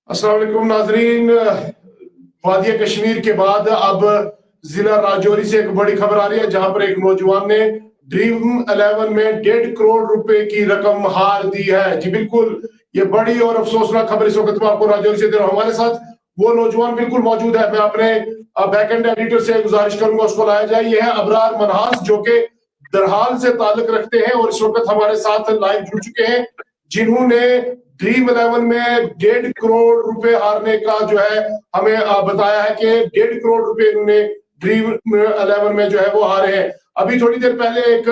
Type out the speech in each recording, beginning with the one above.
अस्सलाम वालेकुम नाजरीन। वादिया कश्मीर के बाद अब जिला राजौरी से एक बड़ी खबर आ रही है, जहां पर एक नौजवान ने ड्रीम 11 में 1.5 करोड़ रुपए की रकम हार दी है। जी बिल्कुल, ये बड़ी और अफसोसनाक खबर इस वक्त मैं आपको राजौरी से दे रहा हूं। हमारे साथ वो नौजवान बिल्कुल मौजूद है। मैं अपने बैक एंड एडिटर से गुजारिश करूंगा उसको लाया जाए। ये है अबरार मनहास, जो कि दरहाल से ताल्लुक रखते हैं और इस वक्त हमारे साथ लाइव जुड़ चुके हैं, जिन्होंने ड्रीम 11 में 1.5 करोड़ रुपए हारने का जो है हमें बताया है कि 1.5 करोड़ रुपए इन्होंने ड्रीम 11 में जो है वो हारे हैं। अभी थोड़ी देर पहले एक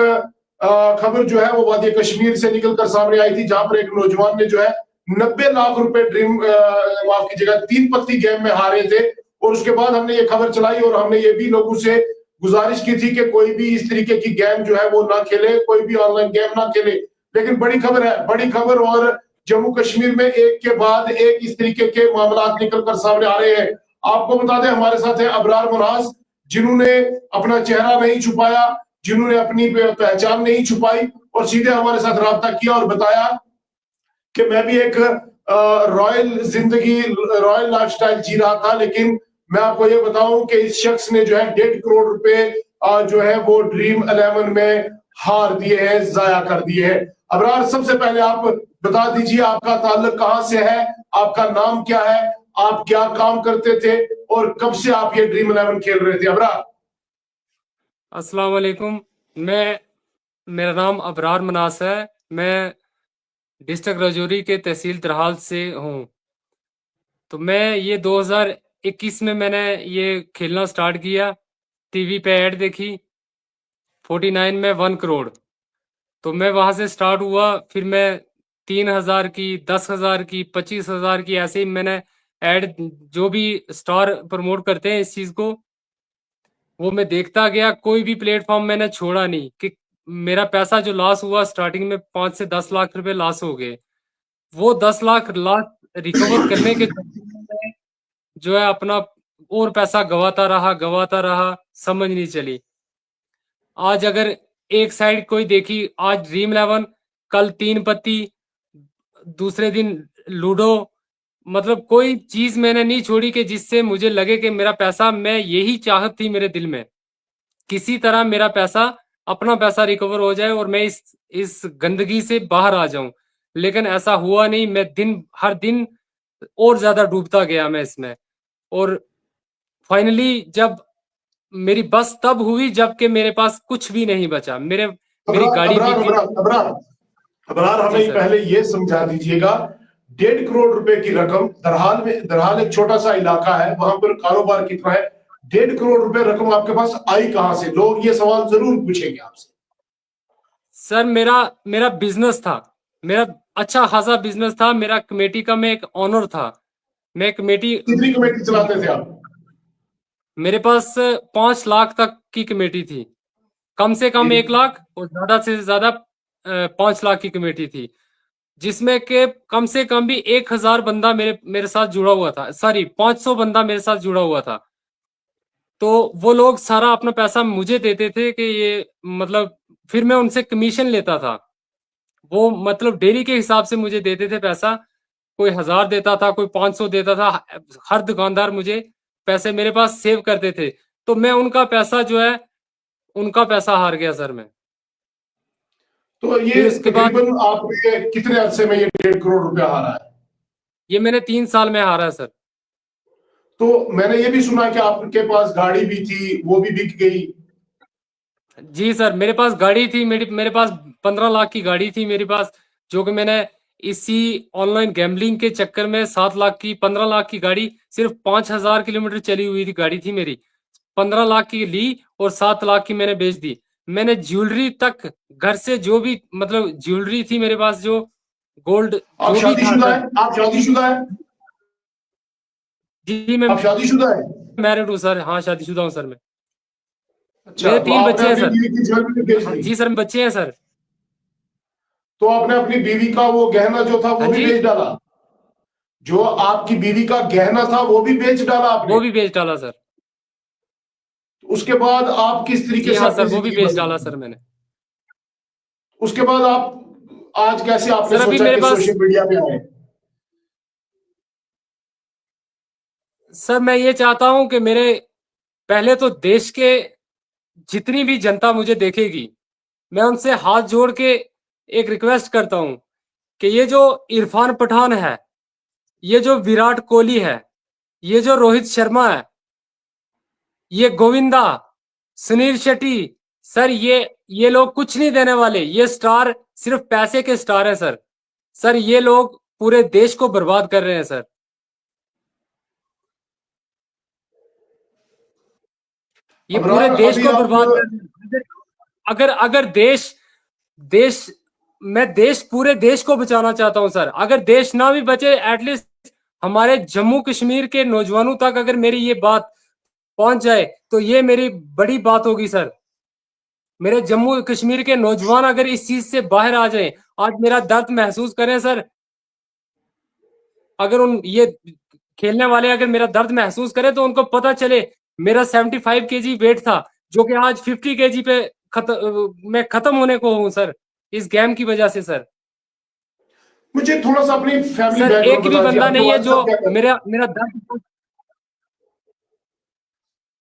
खबर जो है वो वादी कश्मीर से निकलकर सामने आई थी, जहां पर एक नौजवान ने जो है 90 लाख रुपए ड्रीम माफ कीजिएगा 3 पत्ती गेम में हारे थे। और उसके बाद हमने ये खबर चलाई और हमने ये भी लोगों से गुजारिश की थी कि कोई भी इस तरीके की गेम जो है वो ना खेले, कोई भी ऑनलाइन गेम ना खेले। लेकिन बड़ी खबर है, बड़ी खबर, और जम्मू कश्मीर में एक के बाद एक इस तरीके के मामला निकलकर सामने आ रहे हैं। आपको बता दें, हमारे साथ है अबरार मुनास, जिन्होंने अपना चेहरा नहीं छुपाया, जिन्होंने अपनी पहचान नहीं छुपाई और सीधे हमारे साथ राब्ता किया और बताया कि मैं भी एक रॉयल जिंदगी, रॉयल लाइफस्टाइल जी रहा था, लेकिन मैं आपको ये बताऊं कि इस शख्स ने जो है 1.5 करोड़ रुपए जो है वो ड्रीम 11 में हार दिए हैं, जाया कर दिए हैं। अबरार, सबसे पहले आप बता दीजिए आपका ताल्लुक कहां से है, आपका नाम क्या है, आप क्या काम करते थे और कब से आप ये ड्रीम 11 खेल रहे थे अबरार? अस्सलाम वालेकुम। मैं मेरा नाम अबरार मनास है। मैं डिस्ट्रिक्ट राजौरी के तहसील तरहाल से हूँ। तो मैं ये 2021 में मैंने ये खेलना स्टार्ट किया। टीवी पे ऐड देखी 49 में 1 करोड़। तो मैं वहां से स्टार्ट हुआ। फिर मैं 3,000 की, 10,000 की, 25,000 की, ऐसे ही मैंने ऐड, जो भी स्टार प्रमोट करते हैं इस चीज को, वो मैं देखता गया। कोई भी प्लेटफॉर्म मैंने छोड़ा नहीं कि मेरा पैसा जो लॉस हुआ स्टार्टिंग में 5 से 10 लाख रुपए लॉस हो गए। वो 10 लाख लॉस रिकवर करने के चक्कर में मैं जो है अपना और पैसा गवाता रहा, समझ नहीं चली। आज अगर एक साइड कोई देखी, आज ड्रीम 11, कल 3 पत्ती, दूसरे दिन लूडो, मतलब कोई चीज मैंने नहीं छोड़ी कि जिससे मुझे लगे कि मेरा पैसा, मैं यही चाहत थी मेरे दिल में, किसी तरह मेरा पैसा, अपना पैसा रिकवर हो जाए और मैं इस गंदगी से बाहर आ जाऊं। लेकिन ऐसा हुआ नहीं। मैं दिन हर दिन और ज्यादा डूबता गया मैं इसमें। और फाइनली जब मेरी बस तब हुई जबकि मेरे पास कुछ भी नहीं बचा। मेरी अबरार गाड़ी अबरार बिक अबरार गई। अबरार अबरार, जी हमें सर। पहले ये समझा दीजिएगा, 1.5 करोड़ रुपए की रकम, दरहाल में, दरहाल एक छोटा सा इलाका है, वहां पर कारोबार कितना है, 1.5 करोड़ रुपए रकम आपके पास आई कहां से? लोग ये सवाल जरूर पूछेंगे आपसे। सर मेरा मेरा बिजनेस था। मेरा अच्छा खासा बिजनेस था। मेरा कमेटी का मैं एक ऑनर था। मैं कमेटी, कितनी कमेटी चलाते थे आप? मेरे पास 5 लाख तक की कमेटी थी। कम से कम 1 लाख और ज्यादा से ज्यादा 5 लाख की कमेटी थी, जिसमें के कम से कम भी 1,000 बंदा मेरे मेरे साथ जुड़ा हुआ था। सॉरी, 500 बंदा मेरे साथ जुड़ा हुआ था। तो वो लोग सारा अपना पैसा मुझे देते थे कि ये, मतलब, फिर मैं उनसे कमीशन लेता था। वो मतलब डेली के हिसाब से मुझे देते थे पैसा। कोई 1,000 देता था, कोई 500 देता था। हर दुकानदार मुझे पैसे मेरे पास सेव करते थे। तो मैं उनका पैसा जो है, उनका पैसा हार गया सर मैं। तो ये फिर उसके बाद तकरीबन आपने कितने अरसे में ये 1.5 करोड़ रुपया हारा है? ये मैंने 3 साल में हारा सर। तो मैंने ये भी सुना कि आपके पास गाड़ी भी थी, वो भी बिक गई। जी सर, मेरे पास गाड़ी थी। मेरे पास 15 लाख की गाड़ी थी मेरे पास, जो कि मैंने इसी ऑनलाइन गैम्बलिंग के चक्कर में 7 लाख की, 15 लाख की गाड़ी, सिर्फ 5,000 किलोमीटर चली हुई थी गाड़ी थी मेरी, 15 लाख की ली और 7 लाख की मैंने बेच दी। मैंने ज्वेलरी तक, घर से जो भी, मतलब ज्वेलरी थी मेरे पास, जो गोल्ड आप जो भी था शादीशुदा सर। है? आप शादीशुदा है? जी मैं आप शादीशुदा है? मैरिड हूँ सर। हाँ, शादीशुदा हूँ सर मैं। अच्छा, मेरे तो 3 बच्चे आपने हैं अपनी सर। बीवी की ज्वेलरी बेच हाँ दी? जी सर, बच्चे हैं सर। तो आपने अपनी बीवी का वो गहना जो था हाँ वो भी जी, बेच डाला? जो आपकी बीवी का गहना था वो भी बेच डाला वो आपने? भी बेच डाला सर। उसके बाद आप किस तरीके जी से हाँ अपनी सर, वो भी जिंदगी बेच बसर डाला की? सर मैंने। उसके बाद आप आज कैसे आपने सर अभी सोचा मेरे कि पास, सोशल मीडिया पे आए? सर मैं ये चाहता हूं कि मेरे पहले तो देश के जितनी भी जनता मुझे देखेगी, मैं उनसे हाथ जोड़ के एक रिक्वेस्ट करता हूं कि ये जो इरफान पठान है, ये जो विराट कोहली है, ये जो रोहित शर्मा है, ये गोविंदा, सुनील शेट्टी, सर ये लोग कुछ नहीं देने वाले। ये स्टार सिर्फ पैसे के स्टार हैं सर। सर ये लोग पूरे देश को बर्बाद कर रहे हैं सर। ये पूरे अबरार देश अभी को आप बर्बाद कर रहे हैं। अगर अगर देश देश मैं देश पूरे देश को बचाना चाहता हूं सर। अगर देश ना भी बचे, एटलीस्ट हमारे जम्मू कश्मीर के नौजवानों तक अगर मेरी ये बात पहुंच जाए तो ये मेरी बड़ी बात होगी सर। मेरे जम्मू कश्मीर के नौजवान अगर इस चीज से बाहर आ जाएं, आज मेरा दर्द महसूस करें सर। अगर उन ये खेलने वाले अगर मेरा दर्द महसूस करें तो उनको पता चले मेरा 75 केजी वेट था, जो कि आज 50 केजी पे मैं खत्म होने को हूं सर, इस गेम की वजह से सर। मुझे थोड़ा सा अपनी फैमिली सर बैकग्राउंड एक भी बता दीजिए, बंदा आपके नहीं है वालिद जो साहब क्या करते हैं? मेरा मेरा दर्द।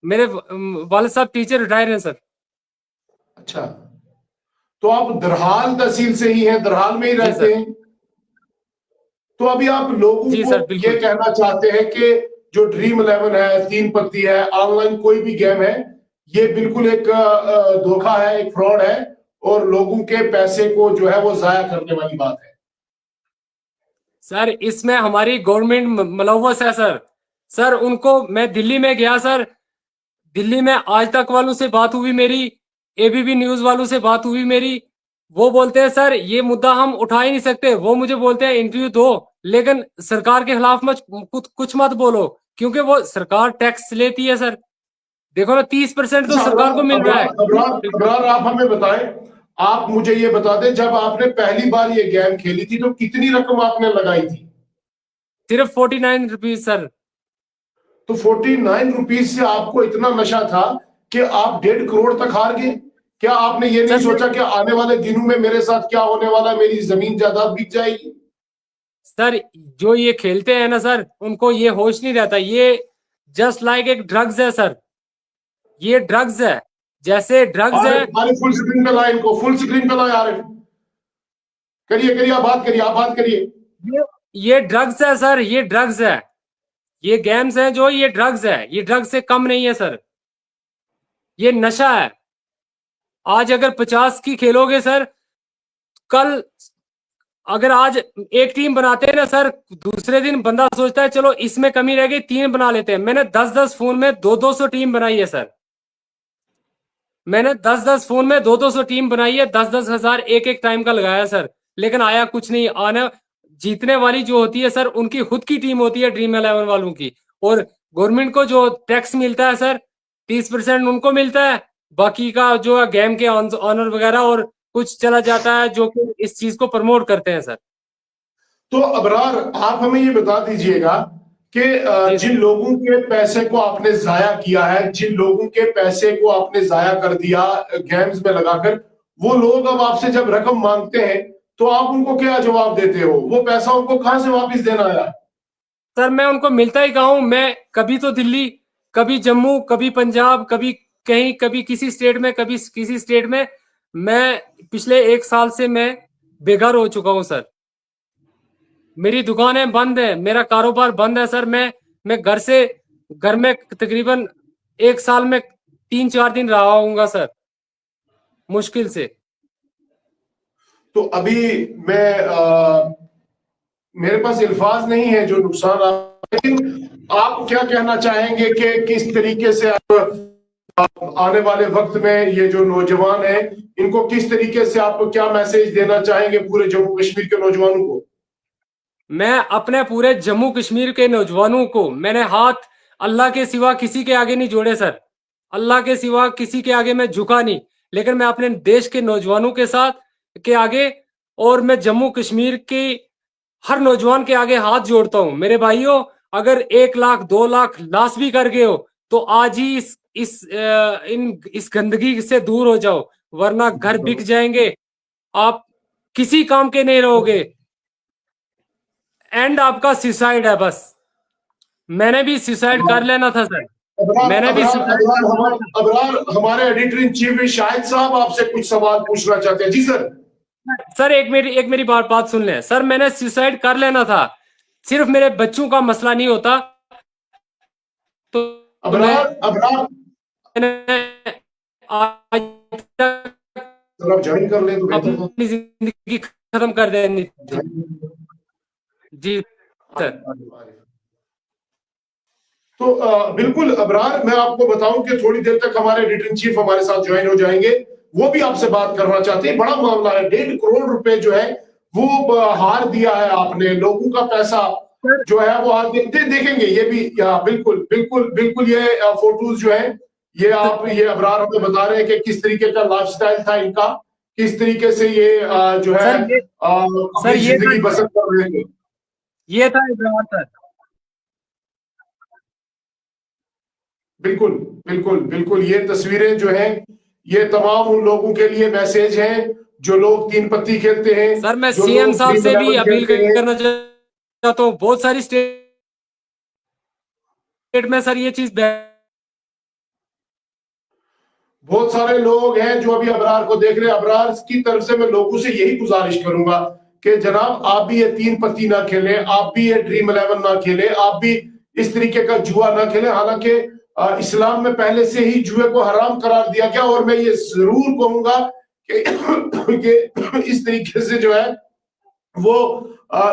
मेरे वाले साहब टीचर रिटायर हैं सर। अच्छा, तो आप दरहाल तहसील से ही हैं, दरहाल में ही जी रहते सर। हैं? तो अभी आप लोगों जी को सर ये बिल्कुल। कहना चाहते हैं कि जो ड्रीम 11 है, तीन पत्ती है, ऑनलाइन कोई भी गेम है, ये बिल्कुल एक धोखा है, एक फ्रॉड है, और लोगों के पैसे को जो है वो जाया करने वाली बात है। सर इसमें हमारी गवर्नमेंट मुलव्वस है सर। सर उनको मैं दिल्ली में गया सर, दिल्ली में आज तक वालों से बात हुई मेरी, एबीपी न्यूज वालों से बात हुई मेरी। वो बोलते हैं सर ये मुद्दा हम उठा ही नहीं सकते। वो मुझे बोलते हैं इंटरव्यू दो, लेकिन सरकार के खिलाफ मत कुछ मत बोलो, क्योंकि वो सरकार टैक्स लेती है सर। देखो ना 30% तो अच्छा, सरकार को मिल रहा है। अबरार आप हमें बताएं, आप मुझे ये बता दें, जब आपने पहली बार ये गेम खेली थी तो कितनी रकम आपने लगाई थी? सिर्फ 49 रुपीज सर। तो 49 रुपीज से आपको इतना नशा था कि आप 1.5 करोड़ तक हार गए? क्या आपने ये नहीं सर सोचा कि आने वाले दिनों में मेरे साथ क्या होने वाला है, मेरी जमीन जायदाद बिक जाएगी? सर जो ये खेलते हैं ना सर, उनको ये होश नहीं रहता। ये जस्ट लाइक एक ड्रग्स है सर। ये ड्रग्स है, जैसे ड्रग्स है। आरिफ, आरिफ फुल स्क्रीन पे लाए इनको, फुल स्क्रीन पे लाए आरिफ। करिए करिए, आप बात करिए, आप बात करिए। ये ये ड्रग्स है सर, ये ड्रग्स है। ये गेम्स है जो, ये ड्रग्स है। ये ड्रग्स से कम नहीं है सर, ये नशा है। आज अगर 50 की खेलोगे सर, कल अगर आज एक टीम बनाते हैं ना सर, दूसरे दिन बंदा सोचता है चलो इसमें कमी रह गई, 3 बना लेते हैं। मैंने 10-10 फोन में 200-200 टीम बनाई है सर। मैंने 10-10 फोन में 200-200 टीम बनाई है, 10-10 हजार एक एक टाइम का लगाया सर, लेकिन आया कुछ नहीं। आना जीतने वाली जो होती है सर, उनकी खुद की टीम होती है, ड्रीम 11 वालों की। और गवर्नमेंट को जो टैक्स मिलता है सर, 30% उनको मिलता है। बाकी का जो है गेम के ऑनर वगैरह और कुछ चला जाता है जो कि इस चीज को प्रमोट करते हैं सर। तो अबरार, आप हमें ये बता दीजिएगा कि जी जिन सर। लोगों के पैसे को आपने जाया किया है, जिन लोगों के पैसे को आपने जाया कर दिया गेम्स में लगाकर, वो लोग अब आपसे जब रकम मांगते हैं तो आप उनको क्या जवाब देते हो? वो पैसा उनको कहां से वापस देना आया? सर मैं उनको मिलता ही कहा हूं। मैं कभी तो दिल्ली, कभी जम्मू, कभी पंजाब, कभी कहीं, कभी किसी स्टेट में, कभी किसी स्टेट में। मैं पिछले 1 साल से मैं बेघर हो चुका हूं सर। मेरी दुकानें बंद है, मेरा कारोबार बंद है सर। मैं घर में तकरीबन 1 साल में 3-4 दिन रहा हूँगा सर, मुश्किल से। तो अभी मैं मेरे पास अल्फाज नहीं है जो नुकसान आप, लेकिन आप क्या कहना चाहेंगे कि किस तरीके से आप आने वाले वक्त में ये जो नौजवान हैं, इनको किस तरीके से आप क्या मैसेज देना चाहेंगे पूरे जम्मू कश्मीर के नौजवानों को? मैं अपने पूरे जम्मू कश्मीर के नौजवानों को, मैंने हाथ अल्लाह के सिवा किसी के आगे नहीं जोड़े सर। अल्लाह के सिवा किसी के आगे मैं झुका नहीं, लेकिन मैं अपने देश के नौजवानों के साथ के आगे, और मैं जम्मू कश्मीर के हर नौजवान के आगे हाथ जोड़ता हूं। मेरे भाइयों, अगर 1 लाख 2 लाख लॉस भी कर गए हो तो आज ही इस गंदगी से दूर हो जाओ, वरना घर बिक जाएंगे। आप किसी काम के नहीं रहोगे। एंड आपका सुसाइड है बस। मैंने भी सुसाइड कर लेना था सर। अबरार मैंने भी अबरार सुसाइड अबरार कर लेना हमारे था। अबरार हमारे एडिटर इन चीफ शाहिद साहब आपसे कुछ सवाल पूछना चाहते हैं। जी सर। सर एक मेरी बात बात सुन लें सर। मैंने सुसाइड कर लेना था, सिर्फ मेरे बच्चों का मसला नहीं होता तो अबरार अबरार मैंने आज तक सर आप ज्वाइन कर लें तो बेहतर था। अपनी जिंदगी खत्म कर देनी थी। ज्वाइन जी सर। तो बिल्कुल अबरार, मैं आपको बताऊं कि थोड़ी देर तक हमारे एडिटर इन चीफ हमारे साथ ज्वाइन हो जाएंगे। वो भी आपसे बात करना चाहते हैं। बड़ा मामला है, 1.5 करोड़ रुपए जो है वो हार दिया है आपने, लोगों का पैसा सर जो है वो हार देखेंगे ये भी। या बिल्कुल बिल्कुल बिल्कुल ये फोटोज जो है ये आप ये अबरार हमें बता रहे हैं कि किस तरीके का लाइफस्टाइल था इनका, किस तरीके से ये जो है सर ये अपनी सर ये था जिंदगी बसर कर रहे थे। ये था इब्राहिम सर। बिल्कुल बिल्कुल बिल्कुल, ये तस्वीरें जो हैं ये तमाम उन लोगों के लिए मैसेज हैं जो लोग तीन पत्ती खेलते हैं, सर मैं जो सीएम लोग साहब ड्रीम से भी 11 अपील खेलते हैं। करना चाहता हूँ। बहुत सारी स्टेट में सर ये चीज बहुत सारे लोग हैं जो अभी अबरार को देख रहे हैं। अबरार की तरफ से मैं लोगों से यही गुजारिश करूंगा कि जनाब आप भी ये तीन पत्ती ना खेलें, आप भी ये ड्रीम 11 ना खेलें, आप भी इस तरीके का जुआ ना खेलें। हालांकि इस्लाम में पहले से ही जुए को हराम करार दिया गया, और मैं ये जरूर कहूंगा कि, कि इस तरीके से जो है वो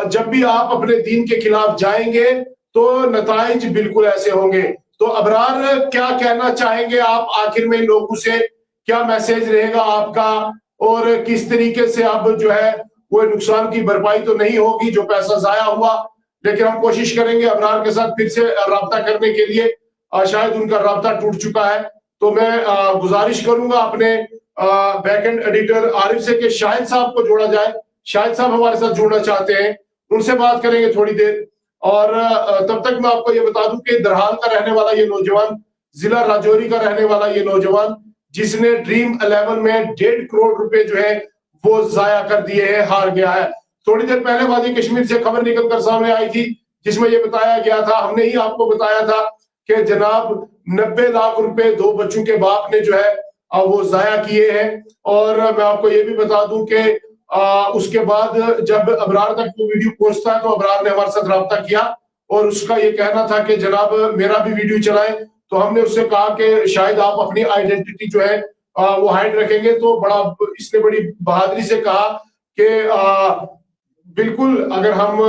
जब भी आप अपने दीन के खिलाफ जाएंगे तो नताइज बिल्कुल ऐसे होंगे। तो अबरार क्या कहना चाहेंगे आप आखिर में लोगों से, क्या मैसेज रहेगा आपका, और किस तरीके से अब जो है कोई नुकसान की भरपाई तो नहीं होगी जो पैसा जाया हुआ, लेकिन हम कोशिश करेंगे अबरार के साथ फिर से राब्ता करने के लिए। शायद उनका राब्ता टूट चुका है। तो मैं गुजारिश करूंगा अपने बैक एंड एडिटर आरिफ से कि शाहिद साहब को जोड़ा जाए। शाहिद साहब हमारे साथ जुड़ना चाहते हैं, उनसे बात करेंगे थोड़ी देर। और तब तक मैं आपको ये बता दूं कि दरहाल का रहने वाला ये नौजवान, जिला राजौरी का रहने वाला ये नौजवान, जिसने ड्रीम 11 में 1.5 करोड़ रुपए जो है वो जाया कर दिए हैं, हार गया है। थोड़ी देर पहले वादी कश्मीर से खबर निकलकर सामने आई थी जिसमें ये बताया गया था, हमने ही आपको बताया था कि जनाब 90 लाख रुपए दो बच्चों के बाप ने जो है वो जाया किए हैं। और मैं आपको ये भी बता दूं कि उसके बाद जब अबरार तक वो वीडियो पहुंचता है तो अबरार ने हमारे साथ रब्ता किया और उसका ये कहना था कि जनाब मेरा भी वीडियो चलाएं। तो हमने उससे कहा कि शायद आप अपनी आइडेंटिटी जो है वो हाइड रखेंगे। तो बड़ा इसने बड़ी बहादुरी से कहा कि बिल्कुल अगर हम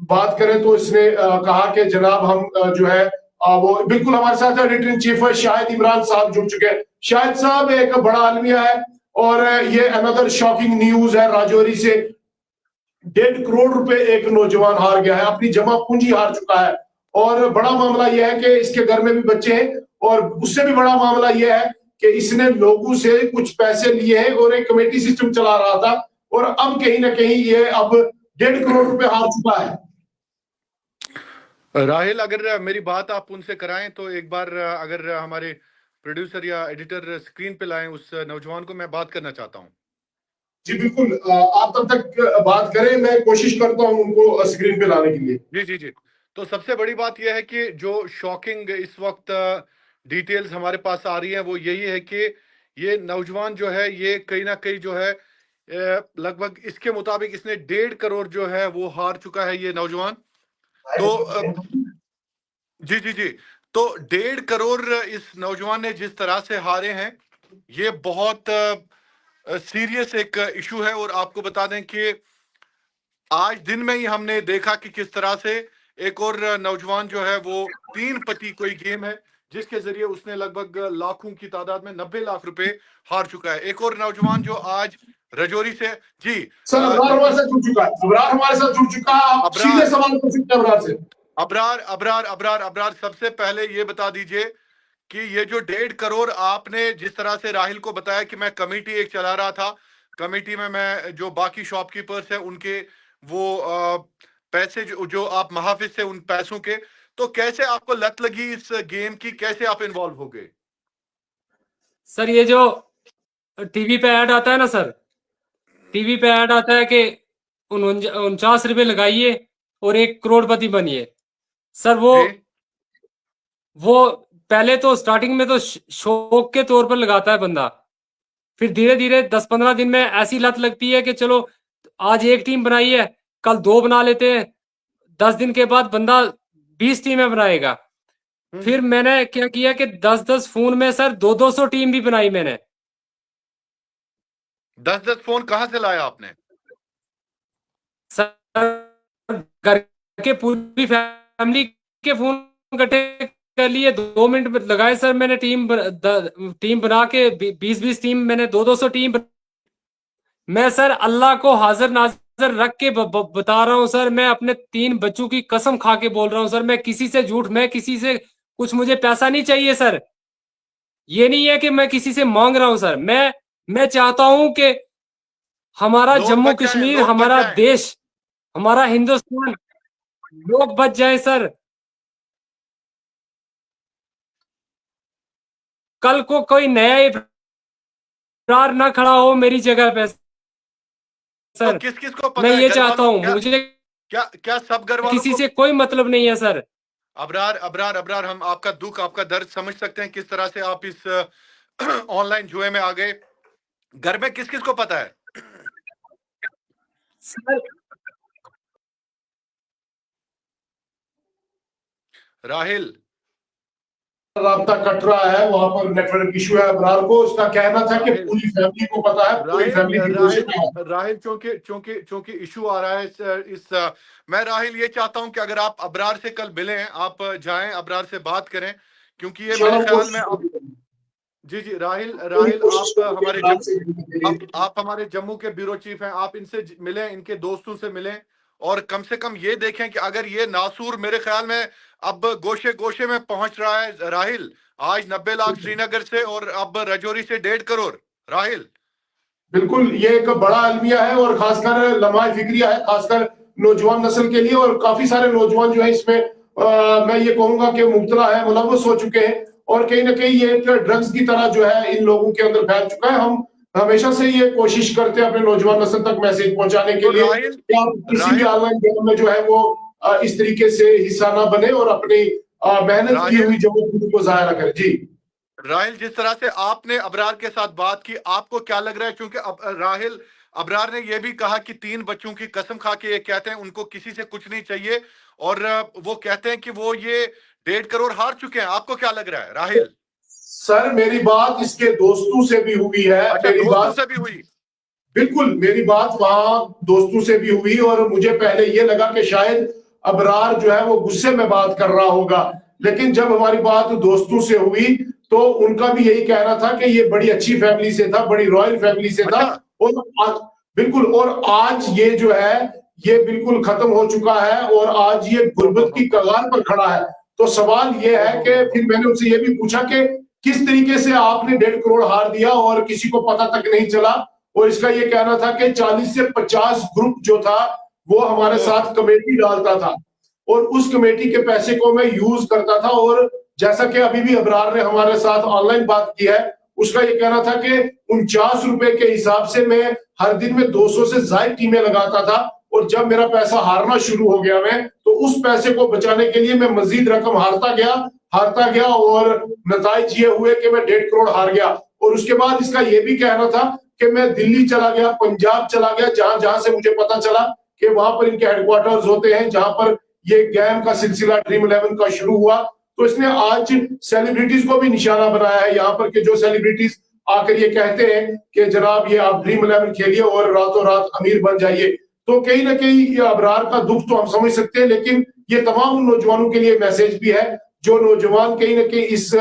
बात करें तो इसने कहा कि जनाब हम जो है वो बिल्कुल हमारे साथ editor in chief Shahid Imran साहब जुड़ चुके हैं। शाहिद साहब एक बड़ा आलमिया है और ये अनदर शॉकिंग न्यूज है राजौरी से। 1.5 करोड़ रुपए एक नौजवान हार गया है, अपनी जमा पूंजी हार चुका है। और बड़ा मामला यह है कि इसके घर में भी बच्चे हैं, और उससे भी बड़ा मामला यह है कि इसने लोगों से कुछ पैसे लिए हैं और एक कमेटी सिस्टम चला रहा था, और अब कहीं ना कहीं ये अब 1.5 करोड़ रुपए हार चुका है। राहिल, अगर मेरी बात आप उनसे कराएं तो एक बार अगर हमारे प्रोड्यूसर या एडिटर स्क्रीन पे लाएं उस नौजवान को, मैं बात करना चाहता हूं। जी बिल्कुल, आप तब तक बात करें, मैं कोशिश करता हूं उनको स्क्रीन पे लाने के लिए। जी जी जी। तो सबसे बड़ी बात यह है कि जो शॉकिंग इस वक्त डिटेल्स हमारे पास आ रही हैं वो यही है कि ये नौजवान जो है ये कहीं ना कहीं जो है लगभग इसके मुताबिक इसने 1.5 करोड़ जो है वो हार चुका है ये नौजवान। तो जी जी जी। तो 1.5 करोड़ इस नौजवान ने जिस तरह से हारे हैं ये बहुत सीरियस एक इशू है। और आपको बता दें कि आज दिन में ही हमने देखा कि किस तरह से एक और नौजवान जो है वो 3 पत्ती कोई गेम है जिसके जरिए उसने लगभग लाखों की तादाद में 90 लाख रुपए हार चुका है। एक और नौजवान जो आज रजौरी से जी सर अबरार हमारे साथ जुड़ चुका है, अबरार हमारे साथ जुड़ चुका है। आप सीधे अबरार सवाल कर सकते हैं अबरार से। अबरार अबरार अबरार अबरार सबसे पहले ये बता दीजिए कि ये जो 1.5 करोड़ आपने जिस तरह से राहिल को बताया कि मैं कमेटी एक चला रहा था, कमेटी में मैं जो बाकी शॉपकीपर्स हैं उनके वो पैसे जो आप महाफिज थे उन पैसों के, तो कैसे आपको लत लगी इस गेम की, कैसे आप इन्वॉल्व हो गए? सर ये जो टीवी पे ऐड आता है ना सर, टीवी पे ऐड आता है कि 49 रुपए लगाइए और 1 करोड़पति बनिए। सर जी वो पहले तो स्टार्टिंग में तो शौक के तौर पर लगाता है बंदा, फिर धीरे धीरे 10-15 दिन में ऐसी लत लगती है कि चलो आज एक टीम बनाई है, कल 2 बना लेते हैं, 10 दिन के बाद बंदा 20 टीमें बनाएगा। फिर मैंने क्या किया कि 10-10 फोन में सर 200-200 टीम भी बनाई मैंने। 10-10 फोन कहां से लाया आपने? सर घर के पूरी फैमिली के फोन इकट्ठे कर लिए, 2 मिनट में लगाए सर मैंने टीम बना के 20-20 टीम, मैंने 200-200 टीम मैं सर अल्लाह को हाजिर नाजिर रख के बता रहा हूं सर, मैं अपने 3 बच्चों की कसम खा के बोल रहा हूं सर, मैं किसी से झूठ, मैं किसी से कुछ, मुझे पैसा नहीं चाहिए सर। ये नहीं है कि मैं किसी से मांग रहा हूं सर, मैं चाहता हूं कि हमारा लोग जम्मू बच जाएं, कश्मीर, लोग बच हमारा जाएं। देश, हमारा हिंदुस्तान, लोग बच जाए सर। कल को कोई नया इब्रार ना खड़ा हो मेरी जगह पे तो सर। किस किस को मैं पता है ये घर चाहता वालों, हूं, क्या मुझे क्या क्या सब घर वालों किसी को? से कोई मतलब नहीं है सर। अबरार अबरार अबरार, हम आपका दुख, आपका दर्द समझ सकते हैं, किस तरह से आप इस ऑनलाइन जुए में आ गए। घर में किस किस को पता है? सर राहिल, राब्ता कट रहा है, वहां पर नेटवर्क इशू है। अबरार को उसका कहना था कि राहिल पूरी फैमिली को पता है, पूरी राहिल फैमिली राहिल डिवोशन है। राहिल, चूंकि चूंकि चूंकि इशू आ रहा है मैं राहिल ये चाहता हूं कि अगर आप अबरार से कल मिलें, आप जाएं अबरार से बात करें, क्योंकि ये मेरे इंशाल्लाह ख्याल में कोशिश अब। करेंगे, जी जी राहिल पूरी राहिल, कोशिश आप करेंगे हमारे अबरार से मिलने के लिए। आप हमारे जम्मू के ब्यूरो चीफ हैं, आप इनसे मिलें, इनके दोस्तों से मिलें, और कम से कम ये देखें कि अगर ये नासूर, मेरे ख्याल में अब गोशे गोशे में पहुंच रहा है राहिल, आज 90 लाख श्रीनगर से और अब रजौरी से 1.5 करोड़। राहिल, बिल्कुल, ये एक बड़ा अलमिया है और खासकर लम्हा फिक्रिया है, खासकर नौजवान नस्ल के लिए। और काफी सारे नौजवान जो है इसमें मैं ये कहूंगा कि मुब्तला है, मुलव्वस हो चुके हैं, और कहीं ना कहीं ये एक ड्रग्स की तरह जो है इन लोगों के अंदर फैल चुका है। हम हमेशा से ये कोशिश करते हैं अपने नौजवान नस्ल तक मैसेज पहुंचाने के तो लिए राहिल कि आप किसी भी राहिल ऑनलाइन गेम में जो है वो इस तरीके से हिस्सा ना बने और अपनी मेहनत की राहिल हुई जरूरत को जाया ना करें। जी राहिल, जिस तरह से आपने अबरार के साथ बात की, आपको क्या लग रहा है? क्योंकि अब राहिल, अबरार ने यह भी कहा कि 3 बच्चों की कसम खा के ये कहते हैं उनको किसी से कुछ नहीं चाहिए, और वो कहते हैं कि वो ये 1.5 करोड़ हार चुके हैं। आपको क्या लग रहा है राहिल? सर, मेरी बात इसके दोस्तों से भी हुई है, अच्छा, मेरी दोस्तों बात, से भी हुई? बिल्कुल मेरी बात वहां दोस्तों से भी हुई। और मुझे पहले ये लगा कि शायद अबरार जो है वो गुस्से में बात कर रहा होगा, लेकिन जब हमारी बात दोस्तों से हुई तो उनका भी यही कहना था कि ये बड़ी अच्छी फैमिली से था, बड़ी रॉयल फैमिली से था। अच्छा, और आज, बिल्कुल, और आज ये जो है ये बिल्कुल खत्म हो चुका है और आज ये गुर्बत की कगार पर खड़ा है। तो सवाल ये है कि फिर मैंने उनसे ये भी पूछा कि किस तरीके से आपने 1.5 करोड़ हार दिया और किसी को पता तक नहीं चला। और इसका ये कहना था कि 40 से 50 ग्रुप जो था वो हमारे साथ कमेटी डालता था और उस कमेटी के पैसे को मैं यूज करता था। और जैसा कि अभी भी अबरार ने हमारे साथ ऑनलाइन बात की है, उसका ये कहना था कि 49 रुपए के हिसाब से मैं हर दिन में 200 से ज्यादा टीमें लगाता था। और जब मेरा पैसा हारना शुरू हो गया मैं, तो उस पैसे को बचाने के लिए मैं मजीद रकम हारता गया और नताइज ये हुए कि मैं 1.5 करोड़ हार गया। और उसके बाद इसका ये भी कहना था कि मैं दिल्ली चला गया, पंजाब चला गया, जहां जहां से मुझे पता चला कि वहां पर इनके हेडक्वार्टर्स होते हैं, जहां पर ये गेम का सिलसिला ड्रीम 11 का शुरू हुआ। तो इसने आज सेलिब्रिटीज को भी निशाना बनाया है यहाँ पर, कि जो सेलिब्रिटीज आकर ये कहते हैं कि जनाब ये आप ड्रीम 11 खेलिए और रातों रात अमीर बन जाइए। तो कहीं ना कहीं ये अबरार का दुख तो हम समझ सकते हैं, लेकिन ये तमाम उन नौजवानों के लिए मैसेज भी है जो नौजवान कहीं ना कहीं इस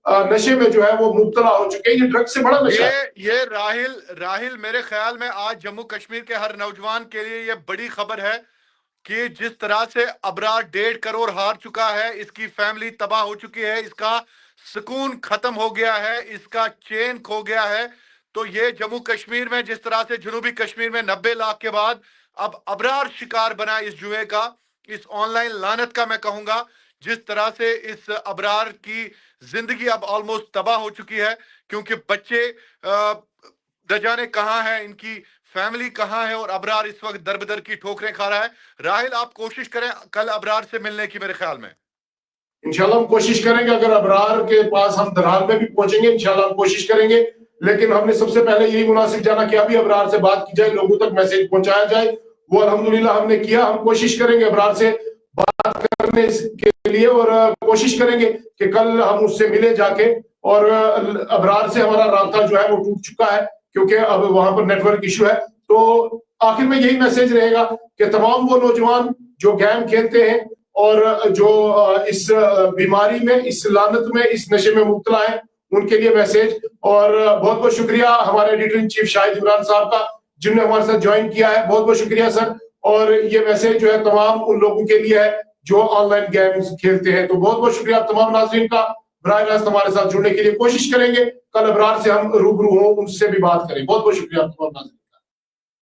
नशे में जो है वो मुब्तला हो चुके हैं। ये ड्रग्स से बड़ा नशा है। ये राहिल राहिल, मेरे ख्याल में आज जम्मू कश्मीर के हर नौजवान के लिए ये बड़ी खबर है कि जिस तरह से अबरार 1.5 करोड़ हार चुका है, इसकी फैमिली तबाह हो चुकी है, इसका सुकून खत्म हो गया है, इसका चैन खो गया है। तो ये जम्मू कश्मीर में जिस तरह से जनूबी कश्मीर में 90 लाख के बाद अब अबरार शिकार बना इस जुए का, इस ऑनलाइन लानत का, मैं कहूंगा, जिस तरह से इस अबरार की जिंदगी अब ऑलमोस्ट तबाह हो चुकी है, क्योंकि बच्चे न जाने कहाँ है, इनकी फैमिली कहाँ है, और अबरार इस वक्त दर बदर की ठोकरें खा रहा है। राहिल, आप कोशिश करें कल अबरार से मिलने की, मेरे ख्याल में। इंशाल्लाह हम कोशिश करेंगे, अगर अबरार के पास हम दरहाल में भी पहुंचेंगे इंशाल्लाह हम कोशिश करेंगे, लेकिन हमने सबसे पहले यही मुनासिब जाना कि अभी अबरार से बात की जाए, लोगों तक मैसेज पहुंचाया जाए। वो अल्हम्दुलिल्लाह हमने किया। हम कोशिश करेंगे अबरार से बात करने के लिए और कोशिश करेंगे कि कल हम उससे मिले जाके, और अबरार से हमारा राब्ता जो है वो टूट चुका है क्योंकि अब वहां पर नेटवर्क इशू है। तो आखिर में यही मैसेज रहेगा कि तमाम वो नौजवान जो गेम खेलते हैं और जो इस बीमारी में, इस लानत में, इस नशे में मुब्तला है, उनके लिए मैसेज। और बहुत बहुत शुक्रिया हमारे editor in chief Shahid Imran साहब का, जिन्होंने हमारे साथ ज्वाइन किया है। बहुत बहुत शुक्रिया सर। और ये मैसेज जो है तमाम उन लोगों के लिए है जो ऑनलाइन गेम्स खेलते हैं। तो बहुत बहुत शुक्रिया आप तमाम नाज़रीन का बराह रास्त हमारे साथ जुड़ने के लिए। कोशिश करेंगे कल अबरार से हम रूबरू हों, उनसे भी बात करें। बहुत बहुत शुक्रिया आप तमाम नाज़रीन।